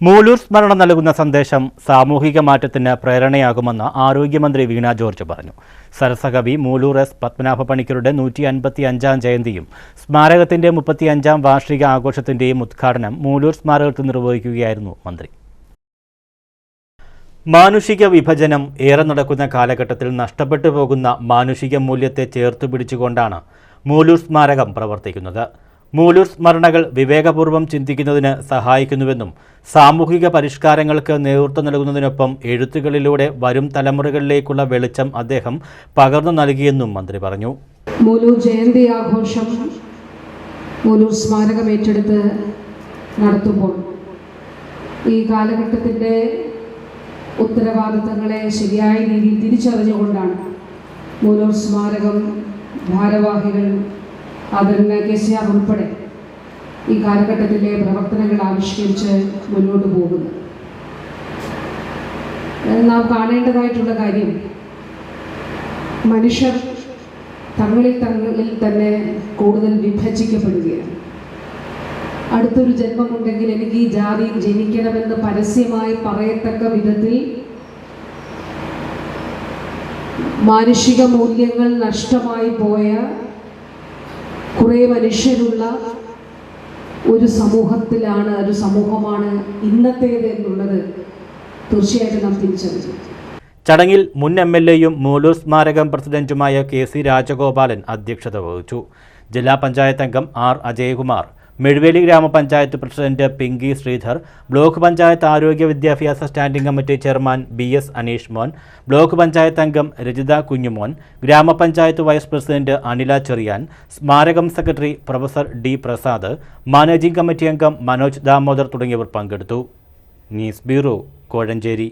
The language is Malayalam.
മൂലൂർ സ്മരണ നൽകുന്ന സന്ദേശം സാമൂഹിക മാറ്റത്തിന് പ്രേരണയാകുമെന്ന് ആരോഗ്യമന്ത്രി വീണ ജോർജ് പറഞ്ഞു. സരസകവി മൂലൂർ എസ് പത്മനാഭ പണിക്കരുടെ 155-ാം ജയന്തിയും സ്മാരകത്തിന്റെ 35-ാം വാർഷിക ആഘോഷത്തിന്റെയും ഉദ്ഘാടനം മൂലൂർ സ്മാരകത്തിൽ നിർവഹിക്കുകയായിരുന്നു മന്ത്രി. മാനുഷിക വിഭജനം ഏറെ നടക്കുന്ന കാലഘട്ടത്തിൽ നഷ്ടപ്പെട്ടു പോകുന്ന മാനുഷിക മൂല്യത്തെ ചേർത്തുപിടിച്ചുകൊണ്ടാണ് മൂലൂർ സ്മാരകം പ്രവർത്തിക്കുന്നത്. മൂലൂർ സ്മരണകൾ വിവേകപൂർവ്വം ചിന്തിക്കുന്നതിന് സഹായിക്കുന്നുവെന്നും സാമൂഹിക പരിഷ്കാരങ്ങൾക്ക് നേതൃത്വം നൽകുന്നതിനൊപ്പം എഴുത്തുകളിലൂടെ വരും തലമുറകളിലേക്കുള്ള വെളിച്ചം അദ്ദേഹം പകർന്നു നൽകിയെന്നും മന്ത്രി പറഞ്ഞു. മൂലൂർ ജയന്തി ആഘോഷം മൂലൂർ സ്മാരകം ഏറ്റെടുത്ത് നടത്തുമ്പോൾ ഈ കാലഘട്ടത്തിൻ്റെ ഉത്തരവാദിത്തങ്ങളെ ശരിയായ രീതിയിൽ തിരിച്ചറിഞ്ഞുകൊണ്ടാണ് മൂലൂർ സ്മാരകം ഭാരവാഹികൾ ആദരണീയ KCR ഉൾപ്പെടെ ഈ കാലഘട്ടത്തിലെ പ്രവർത്തനങ്ങൾ ആവിഷ്കരിച്ച് മുന്നോട്ട് പോകുന്നു. നാം കാണേണ്ടതായിട്ടുള്ള കാര്യം, മനുഷ്യർ തങ്ങളിൽ തന്നെ കൂടുതൽ വിഭജിക്കപ്പെടുകയാണ്. അടുത്തൊരു ജന്മമുണ്ടെങ്കിൽ എനിക്ക് ഈ ജാതിയിൽ ജനിക്കണമെന്ന് പരസ്യമായി പറയത്തക്ക വിധത്തിൽ മാനുഷിക മൂല്യങ്ങൾ നഷ്ടമായി പോയ കുറേ മനുഷ്യരുള്ള ഒരു സമൂഹമാണ് ഇന്നത്തേത് എന്നുള്ളത് തീർച്ചയായിട്ടും നാം തിരിച്ചറിഞ്ഞു. ചടങ്ങിൽ മുൻ MLA-യും മൂലൂർ സ്മാരകം പ്രസിഡന്റുമായ KC രാജഗോപാലൻ അധ്യക്ഷത വഹിച്ചു. ജില്ലാ പഞ്ചായത്ത് അംഗം R അജയകുമാർ, മെഴുവേലി ഗ്രാമപഞ്ചായത്ത് പ്രസിഡന്റ് പിങ്കി ശ്രീധർ, ബ്ലോക്ക് പഞ്ചായത്ത് ആരോഗ്യ വിദ്യാഭ്യാസ standing committee chairman BS Aneesh മോൻ, ബ്ലോക്ക് പഞ്ചായത്ത് അംഗം രജിത കുഞ്ഞുമോൻ, ഗ്രാമപഞ്ചായത്ത് വൈസ് പ്രസിഡന്റ് അനില ചെറിയാൻ, സ്മാരകം secretary professor D Prasad, managing committee അംഗം മനോജ് ദാമോദർ തുടങ്ങിയവർ പങ്കെടുത്തു. News bureau, Kozhencherry.